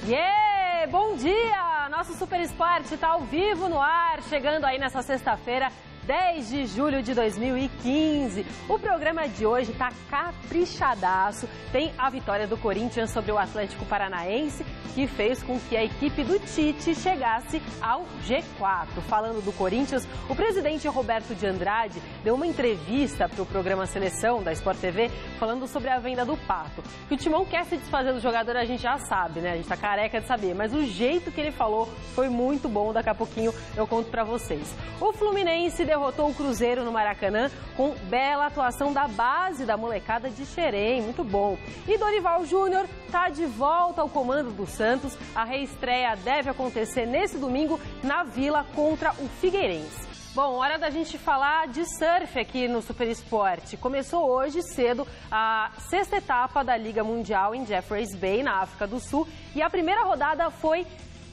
Yeah! Bom dia! Nosso Super Esporte está ao vivo no ar, chegando aí nessa sexta-feira, 10 de julho de 2015. O programa de hoje está caprichadaço. Tem a vitória do Corinthians sobre o Atlético Paranaense, que fez com que a equipe do Tite chegasse ao G4. Falando do Corinthians, o presidente Roberto de Andrade deu uma entrevista para o programa Seleção da Sport TV, falando sobre a venda do Pato. Que o Timão quer se desfazer do jogador, a gente já sabe, né? A gente está careca de saber, mas o jeito que ele falou foi muito bom. Daqui a pouquinho eu conto para vocês. O Fluminense derrotou o Cruzeiro no Maracanã com bela atuação da base da molecada de Xerém, muito bom. E Dorival Júnior está de volta ao comando do Santos. A reestreia deve acontecer nesse domingo na Vila contra o Figueirense. Bom, hora da gente falar de surf aqui no Super Esporte. Começou hoje cedo a sexta etapa da Liga Mundial em Jeffreys Bay, na África do Sul, e a primeira rodada foi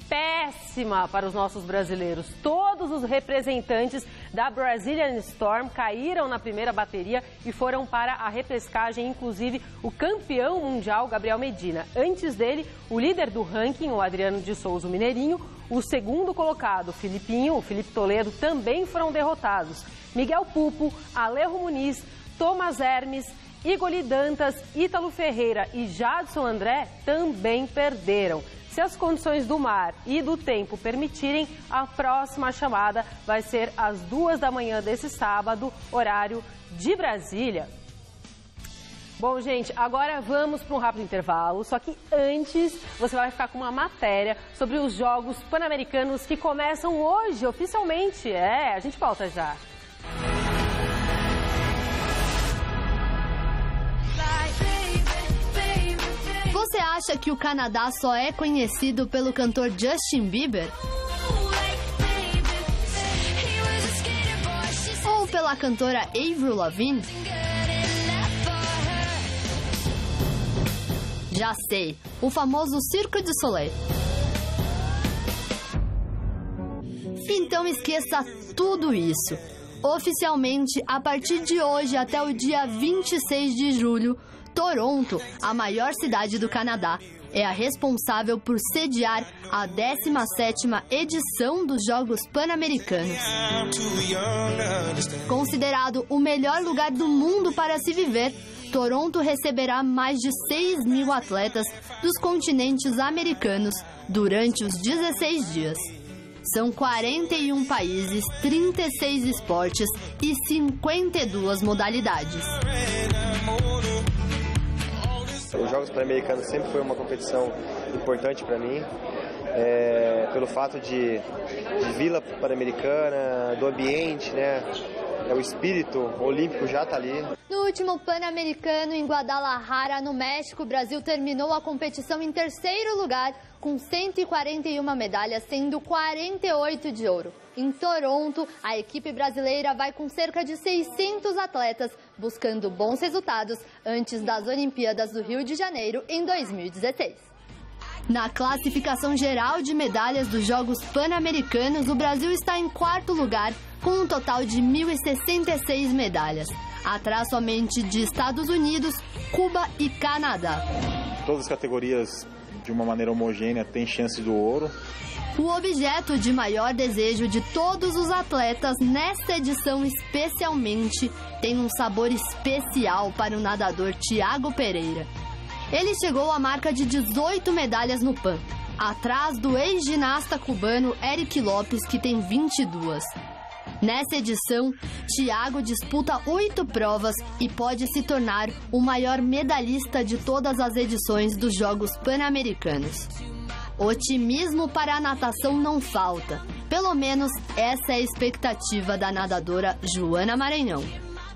péssima para os nossos brasileiros. Todos os representantes da Brazilian Storm caíram na primeira bateria e foram para a repescagem, inclusive o campeão mundial Gabriel Medina. Antes dele, o líder do ranking, o Adriano de Souza, o Mineirinho, o segundo colocado, o Felipe Toledo, também foram derrotados. Miguel Pupo, Alejo Muniz, Thomas Hermes, Igor Dantas, Ítalo Ferreira e Jadson André também perderam. Se as condições do mar e do tempo permitirem, a próxima chamada vai ser às 2 da manhã desse sábado, horário de Brasília. Bom, gente, agora vamos para um rápido intervalo, só que antes você vai ficar com uma matéria sobre os Jogos Pan-Americanos que começam hoje, oficialmente. A gente volta já. Você acha que o Canadá só é conhecido pelo cantor Justin Bieber? Ou pela cantora Avril Lavigne? Já sei, o famoso Cirque du Soleil. Então esqueça tudo isso. Oficialmente, a partir de hoje até o dia 26 de julho, Toronto, a maior cidade do Canadá, é a responsável por sediar a 17ª edição dos Jogos Pan-Americanos. Considerado o melhor lugar do mundo para se viver, Toronto receberá mais de 6 mil atletas dos continentes americanos durante os 16 dias. São 41 países, 36 esportes e 52 modalidades. Os Jogos Pan-Americanos sempre foi uma competição importante para mim, pelo fato de Vila Pan-Americana, do ambiente, né? O espírito olímpico já está ali. No último Pan-Americano em Guadalajara, no México, o Brasil terminou a competição em terceiro lugar, com 141 medalhas, sendo 48 de ouro. Em Toronto, a equipe brasileira vai com cerca de 600 atletas, buscando bons resultados antes das Olimpíadas do Rio de Janeiro em 2016. Na classificação geral de medalhas dos Jogos Pan-Americanos, o Brasil está em quarto lugar, com um total de 1.066 medalhas, atrás somente de Estados Unidos, Cuba e Canadá. Todas as categorias, de uma maneira homogênea, têm chance do ouro. O objeto de maior desejo de todos os atletas nesta edição especialmente tem um sabor especial para o nadador Thiago Pereira. Ele chegou à marca de 18 medalhas no PAN, atrás do ex-ginasta cubano Eric Lopes, que tem 22. Nessa edição, Thiago disputa 8 provas e pode se tornar o maior medalhista de todas as edições dos Jogos Pan-Americanos. Otimismo para a natação não falta. Pelo menos essa é a expectativa da nadadora Joana Maranhão.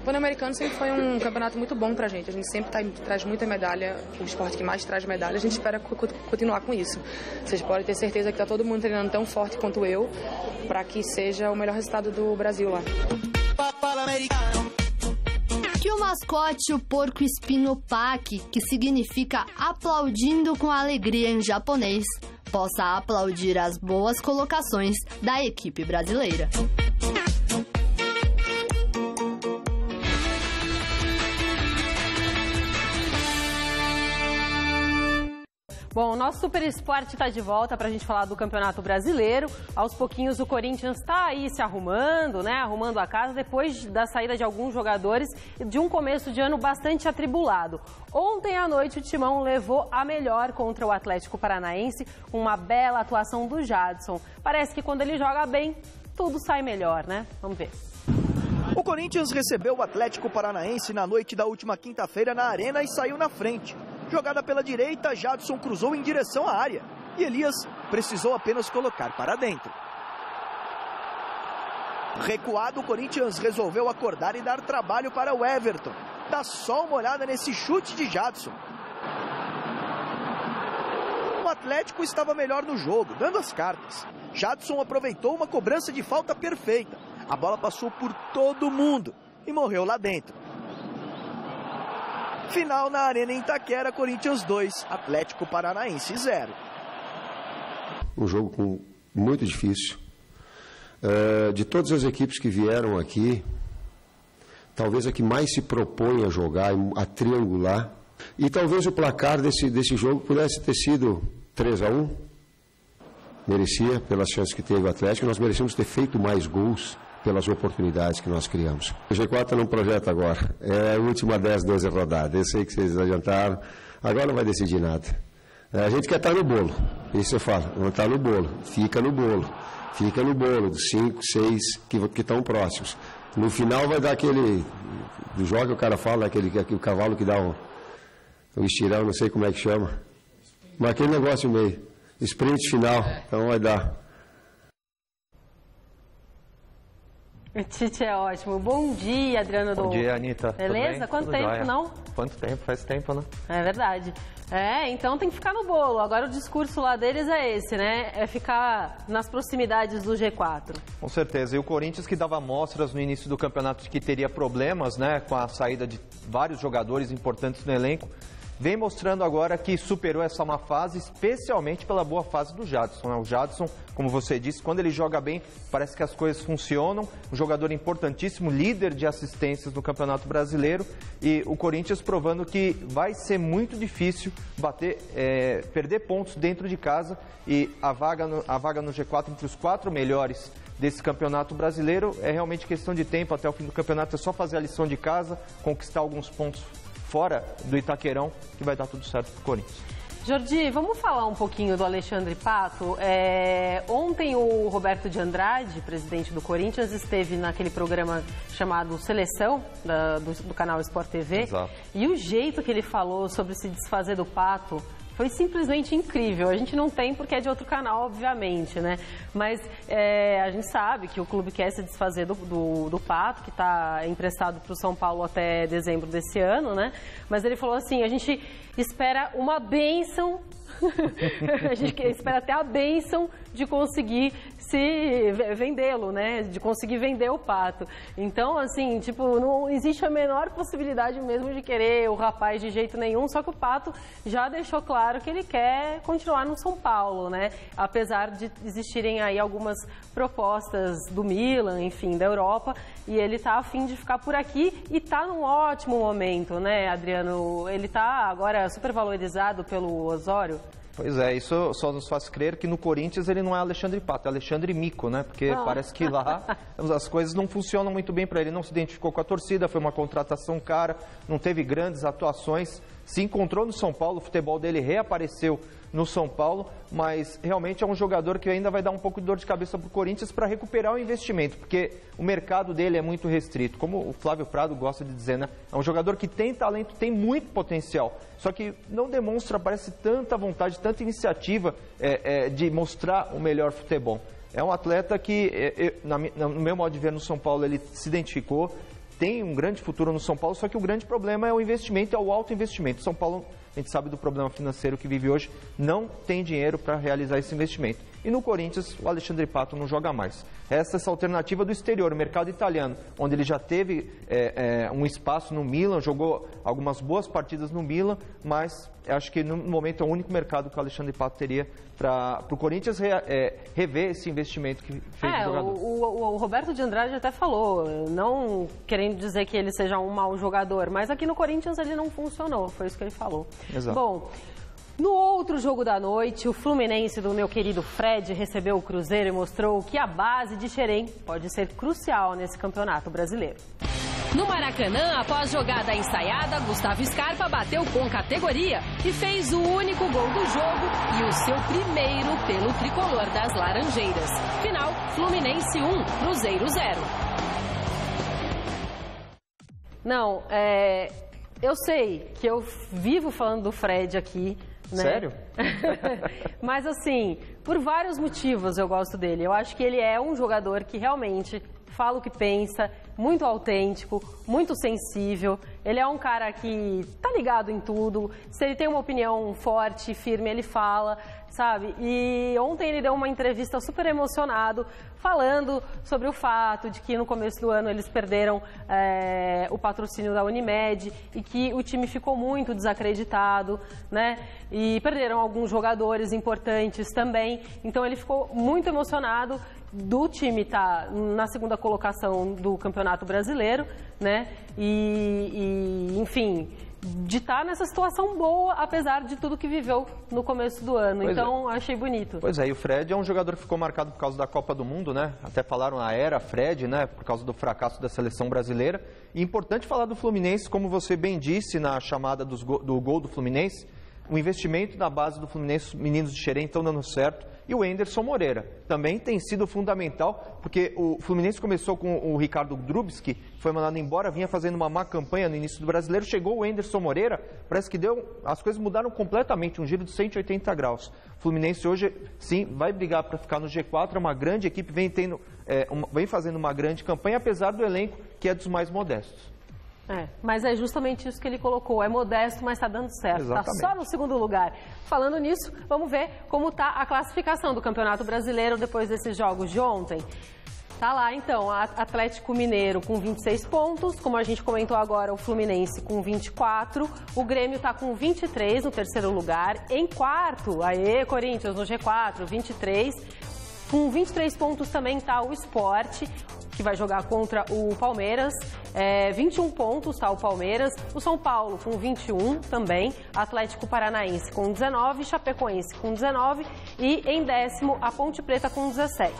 O Pan-Americano sempre foi um campeonato muito bom pra gente. A gente sempre traz muita medalha, o esporte que mais traz medalha. A gente espera continuar com isso. Vocês podem ter certeza que tá todo mundo treinando tão forte quanto eu, para que seja o melhor resultado do Brasil lá. Que o mascote, o porco-espinho Paki, que significa aplaudindo com alegria em japonês, possa aplaudir as boas colocações da equipe brasileira. Bom, o nosso Super Esporte está de volta para a gente falar do Campeonato Brasileiro. Aos pouquinhos o Corinthians está aí se arrumando, né? Arrumando a casa depois da saída de alguns jogadores e de um começo de ano bastante atribulado. Ontem à noite o Timão levou a melhor contra o Atlético Paranaense com uma bela atuação do Jadson. Parece que quando ele joga bem, tudo sai melhor, né? Vamos ver. O Corinthians recebeu o Atlético Paranaense na noite da última quinta-feira na Arena e saiu na frente. Jogada pela direita, Jadson cruzou em direção à área e Elias precisou apenas colocar para dentro. Recuado, o Corinthians resolveu acordar e dar trabalho para o Everton. Dá só uma olhada nesse chute de Jadson. O Atlético estava melhor no jogo, dando as cartas. Jadson aproveitou uma cobrança de falta perfeita. A bola passou por todo mundo e morreu lá dentro. Final na Arena em Itaquera, Corinthians 2, Atlético Paranaense 0. Um jogo muito difícil. De todas as equipes que vieram aqui, talvez a que mais se propõe a jogar, a triangular. E talvez o placar desse jogo pudesse ter sido 3-1. Merecia, pelas chances que teve o Atlético. Nós merecemos ter feito mais gols pelas oportunidades que nós criamos. O G4 está num projeto agora. É a última 10, 12 rodadas. Eu sei que vocês adiantaram. Agora não vai decidir nada. A gente quer estar no bolo. Isso eu falo. Não está no bolo. Fica no bolo. Fica no bolo dos 5, 6 que estão próximos. No final vai dar aquele... Do jogo o cara fala, aquele o cavalo que dá o estirão, não sei como é que chama. Mas aquele negócio meio. Sprint final. Então vai dar. O Tite é ótimo. Bom dia, Adriano. Bom dia, Anitta. Beleza? Quanto tempo, jóia. não? Quanto tempo? Faz tempo, né? É verdade. Então tem que ficar no bolo. Agora o discurso lá deles é esse, né? É ficar nas proximidades do G4. Com certeza. E o Corinthians, que dava mostras no início do campeonato de que teria problemas, né? Com a saída de vários jogadores importantes no elenco, vem mostrando agora que superou essa má fase, especialmente pela boa fase do Jadson, né? O Jadson, como você disse, quando ele joga bem, parece que as coisas funcionam. Um jogador importantíssimo, líder de assistências no Campeonato Brasileiro. E o Corinthians provando que vai ser muito difícil perder pontos dentro de casa. E a vaga no G4 entre os 4 melhores desse Campeonato Brasileiro é realmente questão de tempo. Até o fim do campeonato é só fazer a lição de casa, conquistar alguns pontos fora do Itaquerão, que vai dar tudo certo para o Corinthians. Jordi, vamos falar um pouquinho do Alexandre Pato. Ontem o Roberto de Andrade, presidente do Corinthians, esteve naquele programa chamado Seleção, do canal Sport TV. Exato. E o jeito que ele falou sobre se desfazer do Pato foi simplesmente incrível. A gente não tem porque é de outro canal, obviamente, né? Mas a gente sabe que o clube quer se desfazer do Pato, que está emprestado para o São Paulo até dezembro desse ano, né? Mas ele falou assim, a gente espera uma bênção, a gente espera até a bênção de conseguir se vendê-lo, né? De conseguir vender o Pato. Então, assim, tipo, não existe a menor possibilidade mesmo de querer o rapaz de jeito nenhum, só que o Pato já deixou claro que ele quer continuar no São Paulo, né? Apesar de existirem aí algumas propostas do Milan, enfim, da Europa, e ele tá a fim de ficar por aqui e tá num ótimo momento, né, Adriano? Ele tá agora super valorizado pelo Osório. Pois é, isso só nos faz crer que no Corinthians ele não é Alexandre Pato, é Alexandre Mico, né? Porque parece que lá as coisas não funcionam muito bem para ele. Não se identificou com a torcida, foi uma contratação cara, não teve grandes atuações. Se encontrou no São Paulo, o futebol dele reapareceu no São Paulo, mas realmente é um jogador que ainda vai dar um pouco de dor de cabeça para o Corinthians para recuperar o investimento, porque o mercado dele é muito restrito. Como o Flávio Prado gosta de dizer, né? É um jogador que tem talento, tem muito potencial, só que não demonstra, parece, tanta vontade, tanta iniciativa de mostrar o melhor futebol. É um atleta que, no meu modo de ver, no São Paulo, ele se identificou, tem um grande futuro no São Paulo, só que o grande problema é o investimento, é o alto investimento. São Paulo, a gente sabe do problema financeiro que vive hoje, não tem dinheiro para realizar esse investimento. E no Corinthians, o Alexandre Pato não joga mais. Essa alternativa do exterior, o mercado italiano, onde ele já teve um espaço no Milan, jogou algumas boas partidas no Milan, mas acho que no momento é o único mercado que o Alexandre Pato teria para o Corinthians rever esse investimento que fez o jogador. O Roberto de Andrade até falou, não querendo dizer que ele seja um mau jogador, mas aqui no Corinthians ele não funcionou, foi isso que ele falou. Exato. Bom, No outro jogo da noite, o Fluminense do meu querido Fred recebeu o Cruzeiro e mostrou que a base de Xerém pode ser crucial nesse campeonato brasileiro. No Maracanã, após jogada ensaiada, Gustavo Scarpa bateu com categoria e fez o único gol do jogo e o seu primeiro pelo tricolor das Laranjeiras. Final, Fluminense 1, Cruzeiro 0. Não, eu sei que eu vivo falando do Fred aqui, né? Sério? Mas assim, por vários motivos eu gosto dele. Eu acho que ele é um jogador que realmente fala o que pensa, muito autêntico, muito sensível. Ele é um cara que tá ligado em tudo. Se ele tem uma opinião forte, firme, ele fala, sabe? E ontem ele deu uma entrevista super emocionado, falando sobre o fato de que no começo do ano eles perderam o patrocínio da Unimed e que o time ficou muito desacreditado, né? E perderam alguns jogadores importantes também. Então ele ficou muito emocionado do time estar na segunda colocação do Campeonato Brasileiro, né? Enfim, de estar nessa situação boa, apesar de tudo que viveu no começo do ano. Pois então, achei bonito. Pois é, e o Fred é um jogador que ficou marcado por causa da Copa do Mundo, né? Até falaram a era Fred, né? Por causa do fracasso da seleção brasileira. E importante falar do Fluminense, como você bem disse na chamada do gol do Fluminense, o investimento na base do Fluminense, os meninos de Xerém estão dando certo. E o Enderson Moreira também tem sido fundamental, porque o Fluminense começou com o Ricardo Drubski, foi mandado embora, vinha fazendo uma má campanha no início do Brasileiro, chegou o Enderson Moreira, parece que as coisas mudaram completamente, um giro de 180 graus. O Fluminense hoje, sim, vai brigar para ficar no G4, é uma grande equipe, vem fazendo uma grande campanha, apesar do elenco que é dos mais modestos. Mas é justamente isso que ele colocou. É modesto, mas está dando certo. Está só no segundo lugar. Falando nisso, vamos ver como está a classificação do Campeonato Brasileiro depois desses jogos de ontem. Tá lá, então, Atlético Mineiro com 26 pontos. Como a gente comentou agora, o Fluminense com 24. O Grêmio está com 23 no terceiro lugar. Em quarto, Corinthians no G4, 23. Com 23 pontos também está o Sport, que vai jogar contra o Palmeiras. 21 pontos está o Palmeiras. O São Paulo com 21 também. Atlético Paranaense com 19. Chapecoense com 19. E em décimo, a Ponte Preta com 17.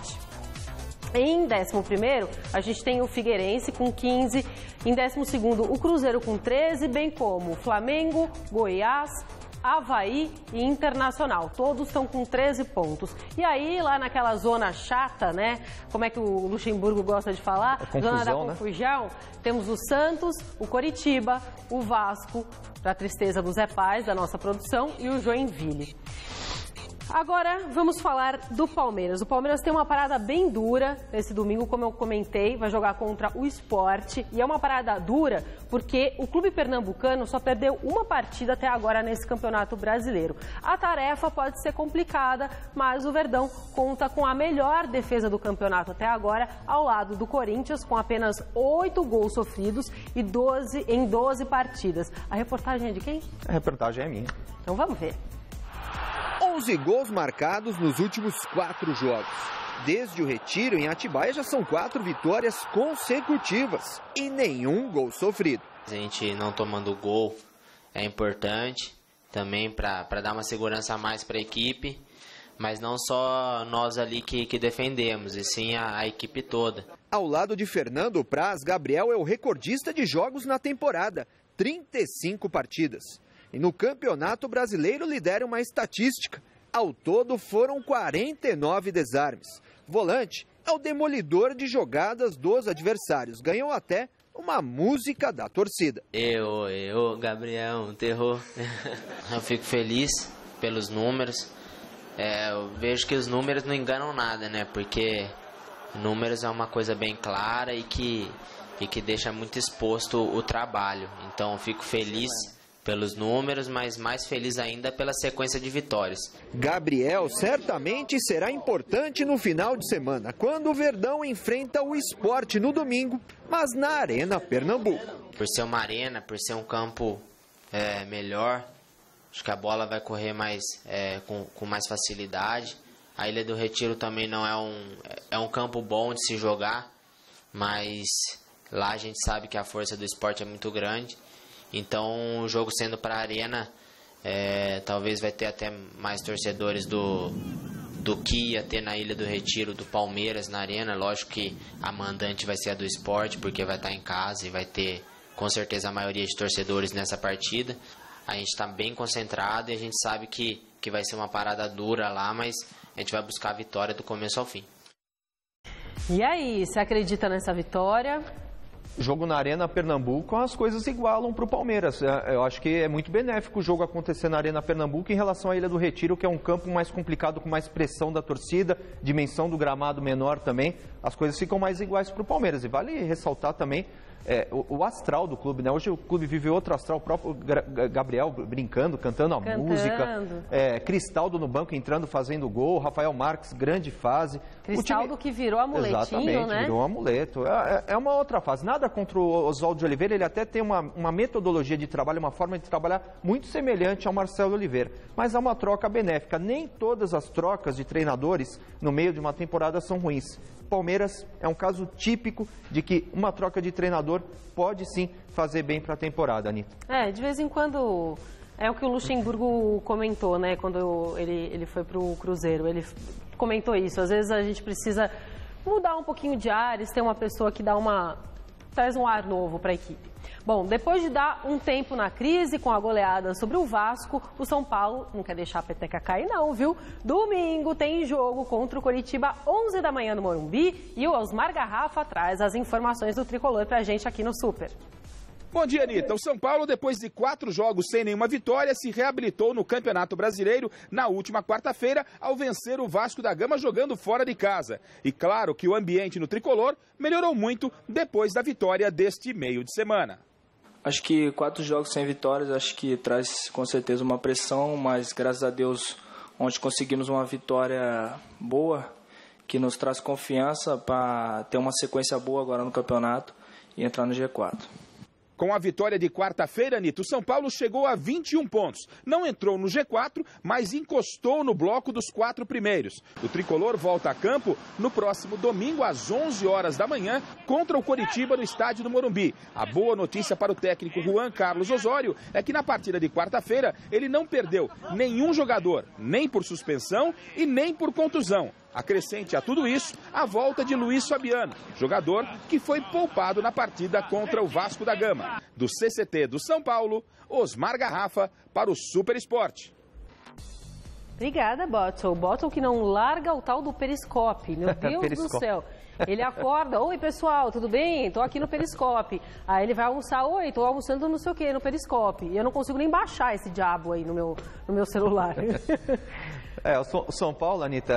Em 11º, a gente tem o Figueirense com 15. Em 12º, o Cruzeiro com 13, bem como Flamengo, Goiás, Avaí e Internacional. Todos estão com 13 pontos. E aí, lá naquela zona chata, né? Como é que o Luxemburgo gosta de falar? Zona da confusão, né? Temos o Santos, o Coritiba, o Vasco, para a tristeza do Zé Paz, da nossa produção, e o Joinville. Agora, vamos falar do Palmeiras. O Palmeiras tem uma parada bem dura esse domingo, como eu comentei, vai jogar contra o Sport. E é uma parada dura porque o clube pernambucano só perdeu uma partida até agora nesse Campeonato Brasileiro. A tarefa pode ser complicada, mas o Verdão conta com a melhor defesa do campeonato até agora, ao lado do Corinthians, com apenas 8 gols sofridos e 12 partidas. A reportagem é de quem? A reportagem é minha. Então vamos ver. 11 gols marcados nos últimos 4 jogos. Desde o retiro em Atibaia já são 4 vitórias consecutivas e nenhum gol sofrido. A gente não tomando gol é importante também para dar uma segurança a mais para a equipe, mas não só nós ali que defendemos, e sim a equipe toda. Ao lado de Fernando Praz, Gabriel é o recordista de jogos na temporada, 35 partidas. E no Campeonato Brasileiro lidera uma estatística. Ao todo foram 49 desarmes. Volante é o demolidor de jogadas dos adversários. Ganhou até uma música da torcida. Eu, Gabriel, um terror. Eu fico feliz pelos números. Eu vejo que os números não enganam nada, né? Porque números é uma coisa bem clara e que deixa muito exposto o trabalho. Então eu fico feliz pelos números, mas mais feliz ainda pela sequência de vitórias. Gabriel certamente será importante no final de semana, quando o Verdão enfrenta o Sport no domingo, mas na Arena Pernambuco. Por ser uma arena, por ser um campo melhor, acho que a bola vai correr mais, com mais facilidade. A Ilha do Retiro também não é um campo bom de se jogar, mas lá a gente sabe que a força do Sport é muito grande. Então, o jogo sendo para a Arena, Talvez vai ter até mais torcedores do que ia ter na Ilha do Retiro do Palmeiras na Arena. Lógico que a mandante vai ser a do Sport, porque vai estar em casa e vai ter com certeza a maioria de torcedores nessa partida. A gente está bem concentrado e a gente sabe que vai ser uma parada dura lá, mas a gente vai buscar a vitória do começo ao fim. E aí, você acredita nessa vitória? Jogo na Arena Pernambuco, as coisas igualam para o Palmeiras. Eu acho que é muito benéfico o jogo acontecer na Arena Pernambuco em relação à Ilha do Retiro, que é um campo mais complicado, com mais pressão da torcida, dimensão do gramado menor também. As coisas ficam mais iguais para o Palmeiras. E vale ressaltar também o astral do clube, né? Hoje o clube vive outro astral, o próprio Gabriel brincando, cantando a música, Cristaldo no banco entrando, fazendo gol, Rafael Marques, grande fase. Cristaldo que virou amuletinho, exatamente, né? Virou um amuleto. É uma outra fase. Nada contra o Oswaldo de Oliveira, ele até tem uma metodologia de trabalho, uma forma de trabalhar muito semelhante ao Marcelo Oliveira. Mas é uma troca benéfica. Nem todas as trocas de treinadores no meio de uma temporada são ruins. Palmeiras é um caso típico de que uma troca de treinador pode sim fazer bem para a temporada, Anitta. De vez em quando, é o que o Luxemburgo comentou, né, quando ele foi para o Cruzeiro, ele comentou isso, às vezes a gente precisa mudar um pouquinho de ares, ter uma pessoa que traz um ar novo para a equipe. Bom, depois de dar um tempo na crise com a goleada sobre o Vasco, o São Paulo não quer deixar a peteca cair não, viu? Domingo tem jogo contra o Coritiba, 11 da manhã no Morumbi, e o Osmar Garrafa traz as informações do Tricolor pra gente aqui no Super. Bom dia, Anitta. O São Paulo, depois de 4 jogos sem nenhuma vitória, se reabilitou no Campeonato Brasileiro na última quarta-feira, ao vencer o Vasco da Gama jogando fora de casa. E claro que o ambiente no Tricolor melhorou muito depois da vitória deste meio de semana. Acho que 4 jogos sem vitórias, acho que traz com certeza uma pressão, mas graças a Deus, onde conseguimos uma vitória boa, que nos traz confiança para ter uma sequência boa agora no campeonato e entrar no G4. Com a vitória de quarta-feira, Anitta, o São Paulo chegou a 21 pontos. Não entrou no G4, mas encostou no bloco dos 4 primeiros. O Tricolor volta a campo no próximo domingo, às 11 horas da manhã, contra o Coritiba no estádio do Morumbi. A boa notícia para o técnico Juan Carlos Osório é que na partida de quarta-feira ele não perdeu nenhum jogador, nem por suspensão e nem por contusão. Acrescente a tudo isso a volta de Luiz Fabiano, jogador que foi poupado na partida contra o Vasco da Gama. Do CCT do São Paulo, Osmar Garrafa para o Super Esporte. Obrigada, Bottle. Bottle que não larga o tal do Periscope. Meu Deus do céu. Ele acorda, oi pessoal, tudo bem? Tô aqui no Periscope. Aí ele vai almoçar, oi, tô almoçando não sei o que no Periscope. E eu não consigo nem baixar esse diabo aí no meu celular. O São Paulo, Anitta,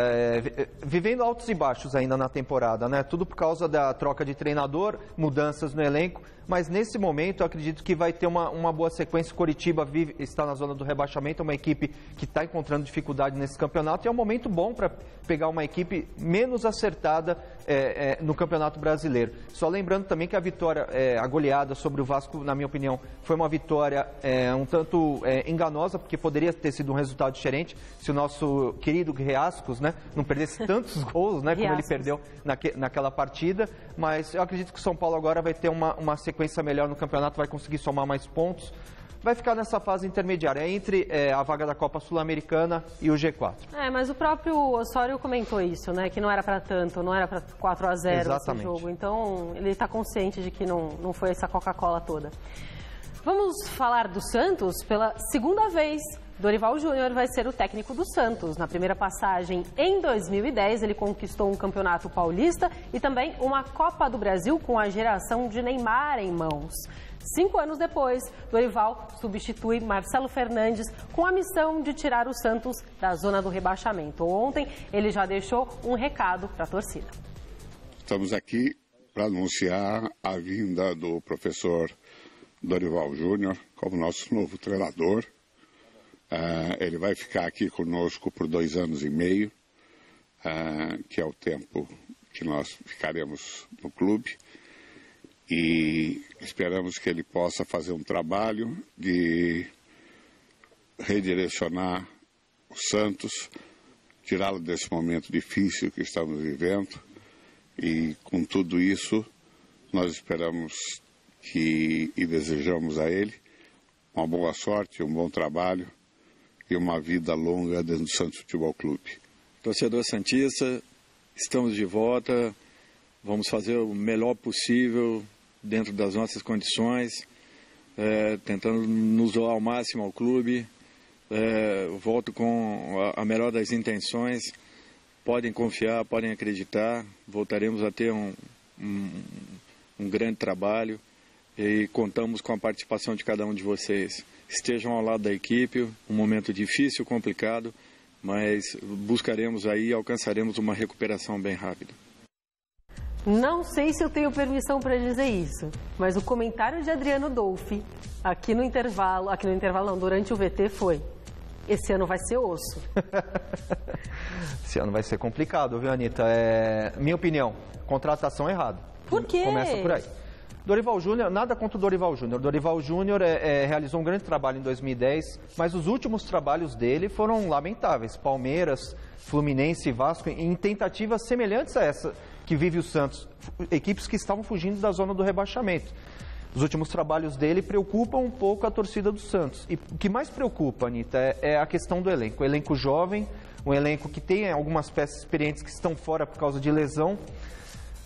vivendo altos e baixos ainda na temporada, né? Tudo por causa da troca de treinador, mudanças no elenco, mas nesse momento eu acredito que vai ter uma boa sequência. O Coritiba está na zona do rebaixamento, é uma equipe que está encontrando dificuldade nesse campeonato e é um momento bom para pegar uma equipe menos acertada no Campeonato Brasileiro. Só lembrando também que a vitória, a goleada sobre o Vasco, na minha opinião, foi uma vitória um tanto enganosa, porque poderia ter sido um resultado diferente se o nosso querido Riascos, né, não perdesse tantos gols, né, como ele perdeu naquela partida. Mas eu acredito que o São Paulo agora vai ter uma sequência melhor no campeonato, vai conseguir somar mais pontos. Vai ficar nessa fase intermediária, entre a vaga da Copa Sul-Americana e o G4. Mas o próprio Osório comentou isso, né? Que não era para tanto, não era para 4-0 esse jogo. Então, ele está consciente de que não foi essa Coca-Cola toda. Vamos falar do Santos pela segunda vez. Dorival Júnior vai ser o técnico do Santos. Na primeira passagem, em 2010, ele conquistou um campeonato paulista e também uma Copa do Brasil com a geração de Neymar em mãos. 5 anos depois, Dorival substitui Marcelo Fernandes com a missão de tirar o Santos da zona do rebaixamento. Ontem, ele já deixou um recado para a torcida. Estamos aqui para anunciar a vinda do professor Dorival Júnior como nosso novo treinador. Ele vai ficar aqui conosco por 2 anos e meio, que é o tempo que nós ficaremos no clube. E esperamos que ele possa fazer um trabalho de redirecionar o Santos, tirá-lo desse momento difícil que estamos vivendo. E com tudo isso, nós esperamos e desejamos a ele uma boa sorte, um bom trabalho e uma vida longa dentro do Santos Futebol Clube. Torcedor santista, estamos de volta, vamos fazer o melhor possível dentro das nossas condições, tentando nos doar ao máximo ao clube. Volto com a melhor das intenções, podem confiar, podem acreditar, voltaremos a ter um grande trabalho e contamos com a participação de cada um de vocês. Estejam ao lado da equipe, um momento difícil, complicado, mas buscaremos aí e alcançaremos uma recuperação bem rápida. Não sei se eu tenho permissão para dizer isso, mas o comentário de Adriano Dolfi aqui no intervalo não, durante o VT foi: esse ano vai ser osso. Esse ano vai ser complicado, viu, Anitta? Minha opinião, contratação errada. Por quê? Começa por aí. Dorival Júnior, nada contra o Dorival Júnior. Dorival Júnior realizou um grande trabalho em 2010, mas os últimos trabalhos dele foram lamentáveis. Palmeiras, Fluminense e Vasco, em tentativas semelhantes a essa que vive o Santos. Equipes que estavam fugindo da zona do rebaixamento. Os últimos trabalhos dele preocupam um pouco a torcida do Santos. E o que mais preocupa, Anitta, é a questão do elenco. O elenco jovem, um elenco que tem algumas peças experientes que estão fora por causa de lesão.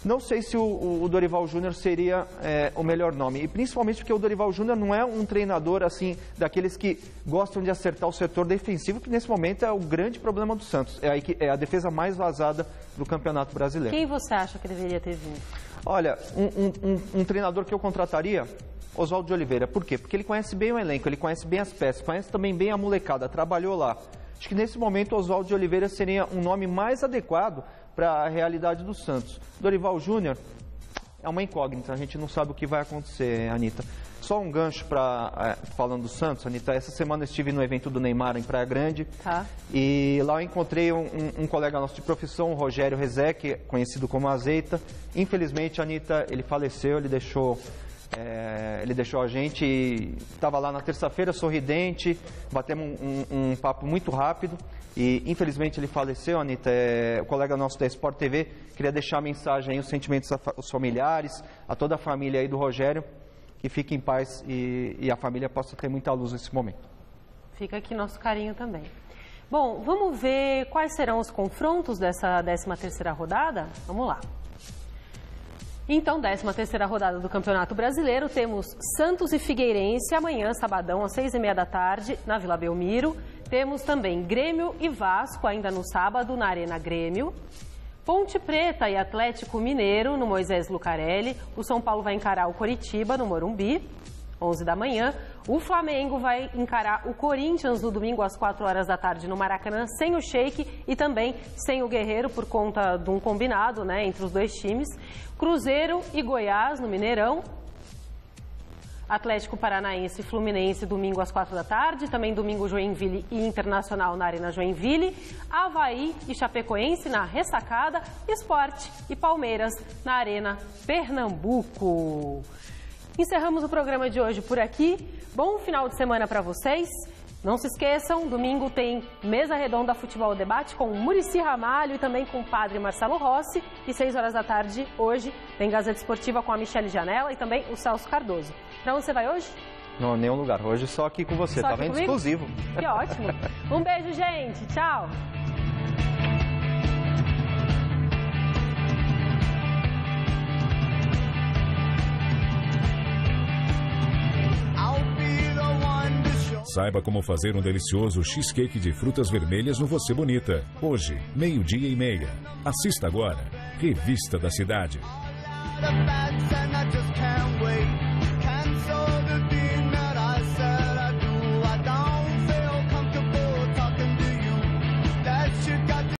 Não sei se o Dorival Júnior seria o melhor nome, e principalmente porque o Dorival Júnior não é um treinador assim daqueles que gostam de acertar o setor defensivo, que nesse momento é o grande problema do Santos, é a defesa mais vazada do Campeonato Brasileiro. Quem você acha que deveria ter vindo? Olha, um treinador que eu contrataria, Oswaldo de Oliveira. Por quê? Porque ele conhece bem o elenco, ele conhece bem as peças, conhece também bem a molecada, trabalhou lá. Acho que nesse momento o Oswaldo de Oliveira seria um nome mais adequado para a realidade do Santos. Dorival Júnior é uma incógnita, a gente não sabe o que vai acontecer, Anitta. Só um gancho falando do Santos, Anitta. Essa semana eu estive no evento do Neymar em Praia Grande. Tá. E lá eu encontrei um colega nosso de profissão, o Rogério Rezec, conhecido como Azeita. Infelizmente, Anitta, ele faleceu, ele deixou a gente, estava lá na terça-feira sorridente, batemos um papo muito rápido e infelizmente ele faleceu, Anitta. O colega nosso da Sport TV queria deixar a mensagem aí, os sentimentos aos familiares, a toda a família aí do Rogério, que fique em paz e a família possa ter muita luz nesse momento. Fica aqui nosso carinho também. Bom, vamos ver quais serão os confrontos dessa 13ª rodada? Vamos lá. Então, 13ª rodada do Campeonato Brasileiro, temos Santos e Figueirense amanhã, sabadão, às 6h30 da tarde, na Vila Belmiro. Temos também Grêmio e Vasco, ainda no sábado, na Arena Grêmio. Ponte Preta e Atlético Mineiro, no Moisés Lucarelli. O São Paulo vai encarar o Coritiba, no Morumbi, 11 da manhã. O Flamengo vai encarar o Corinthians no domingo às 4 horas da tarde no Maracanã, sem o Sheik e também sem o Guerreiro, por conta de um combinado, né, entre os dois times. Cruzeiro e Goiás no Mineirão. Atlético Paranaense e Fluminense, domingo às 4 da tarde. Também domingo Joinville e Internacional na Arena Joinville. Avaí e Chapecoense na Ressacada. Sport e Palmeiras na Arena Pernambuco. Encerramos o programa de hoje por aqui. Bom final de semana para vocês. Não se esqueçam, domingo tem Mesa Redonda Futebol Debate com Muricy Ramalho e também com o Padre Marcelo Rossi. E 6 horas da tarde, hoje, tem Gazeta Esportiva com a Michele Janela e também o Celso Cardoso. Pra onde você vai hoje? Não, nenhum lugar. Hoje só aqui com você. Tá vendo? Exclusivo. Que ótimo. Um beijo, gente. Tchau. Saiba como fazer um delicioso cheesecake de frutas vermelhas no Você Bonita. Hoje, 12:30. Assista agora. Revista da Cidade.